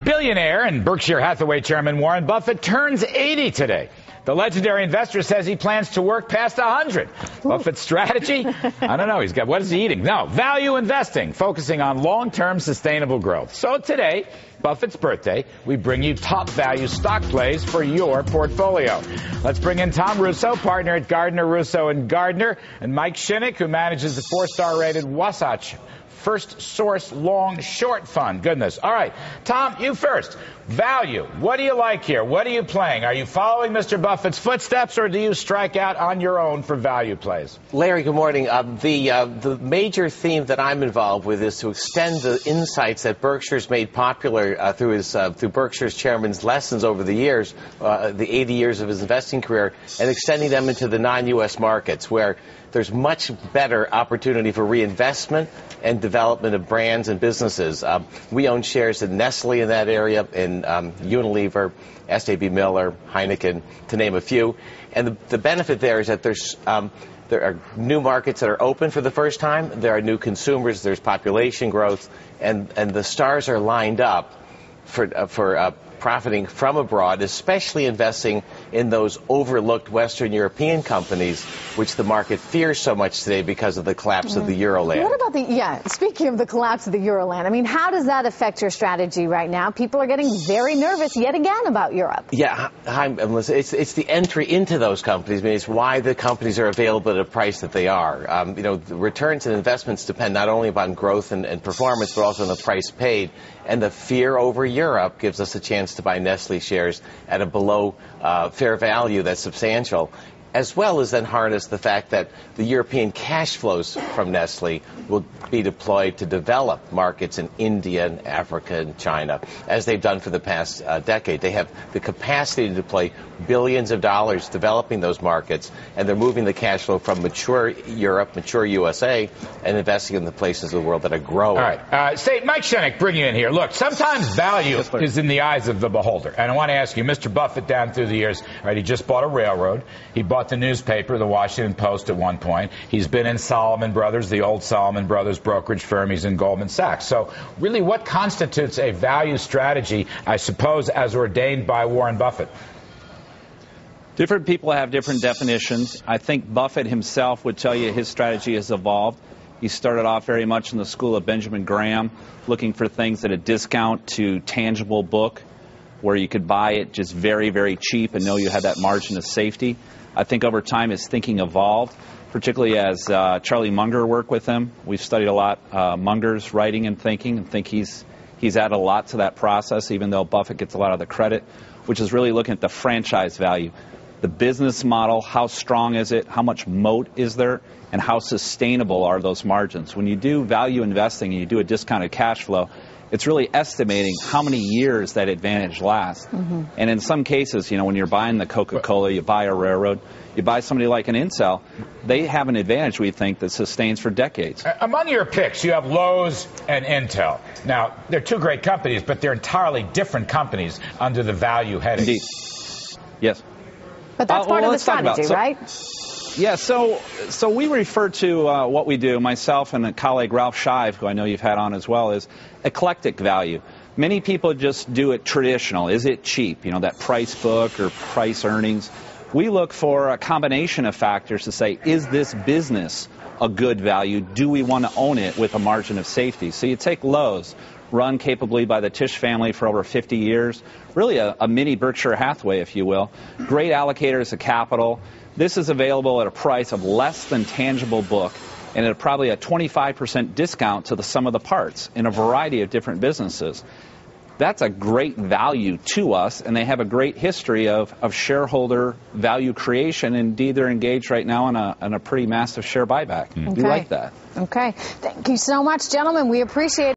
Billionaire and Berkshire Hathaway chairman Warren Buffett turns 80 today. The legendary investor says he plans to work past 100. Buffett's strategy? I don't know. What is he eating? No, value investing, focusing on long-term sustainable growth. So today, Buffett's birthday, we bring you top value stock plays for your portfolio. Let's bring in Tom Russo, partner at Gardner, Russo & Gardner, and Mike Shinnick, who manages the 4-star rated Wasatch First Source Long Short Fund. Goodness. All right. Tom, you first. Value. What do you like here? What are you playing? Are you following Mr. Buffett's footsteps, or do you strike out on your own for value plays? Larry, good morning. The major theme that I'm involved with is to extend the insights that Berkshire's made popular through Berkshire's chairman's lessons over the years, the 80 years of his investing career, and extending them into the non-U.S. markets, where there's much better opportunity for reinvestment and development of brands and businesses. We own shares in Nestle in that area, in Unilever, S.A.B. Miller, Heineken, to name a few. And the benefit there is that there are new markets that are open for the first time. There are new consumers. There's population growth, and the stars are lined up for profiting from abroad, especially investing in those overlooked Western European companies, which the market fears so much today because of the collapse of the Euroland. What about speaking of the collapse of the Euroland, I mean, how does that affect your strategy right now? People are getting very nervous yet again about Europe. Yeah, hi, Melissa. It's the entry into those companies. I mean, it's why the companies are available at a price that they are. The returns and investments depend not only upon growth and performance, but also on the price paid. And the fear over Europe gives us a chance to buy Nestle shares at a below fair value that's substantial, as well as then harness the fact that the European cash flows from Nestle will be deployed to develop markets in India and Africa and China, as they've done for the past decade. They have the capacity to deploy billions of dollars developing those markets, and they're moving the cash flow from mature Europe, mature USA, and investing in the places of the world that are growing. All right. Mike Shinnick, bring you in here. Look, sometimes value is in the eyes of the beholder. And I want to ask you, Mr. Buffett down through the years, right, he just bought a railroad. He bought the newspaper, the Washington Post, at one point. He's been in Salomon Brothers, the old Salomon Brothers brokerage firm. He's in Goldman Sachs. So really, what constitutes a value strategy, I suppose, as ordained by Warren Buffett? Different people have different definitions. I think Buffett himself would tell you his strategy has evolved. He started off very much in the school of Benjamin Graham, looking for things at a discount to tangible book, where you could buy it just very, very cheap and know you had that margin of safety. I think over time his thinking evolved, particularly as Charlie Munger worked with him. We've studied a lot Munger's writing and thinking, and think he's added a lot to that process, even though Buffett gets a lot of the credit, which is really looking at the franchise value. The business model, how strong is it, how much moat is there, and how sustainable are those margins. When you do value investing and you do a discounted cash flow, it's really estimating how many years that advantage lasts. Mm-hmm. And in some cases, when you're buying the Coca-Cola, you buy a railroad, you buy somebody like an Intel, they have an advantage, we think, that sustains for decades. Among your picks, you have Lowe's and Intel. Now, they're two great companies, but they're entirely different companies under the value heading. Indeed. Yes. But that's part of the strategy, right? Yeah, so we refer to what we do, myself and a colleague, Ralph Shive, who I know you've had on as well, is eclectic value. Many people just do it traditional. Is it cheap? That price book or price earnings. We look for a combination of factors to say, is this business a good value? Do we want to own it with a margin of safety? So you take Lowe's, run capably by the Tisch family for over 50 years, really a mini Berkshire Hathaway, if you will. Great allocators of capital. This is available at a price of less than tangible book and at probably a 25% discount to the sum of the parts in a variety of different businesses. That's a great value to us, and they have a great history of shareholder value creation. Indeed, they're engaged right now in a pretty massive share buyback. We like that. Okay. Thank you so much, gentlemen. We appreciate it.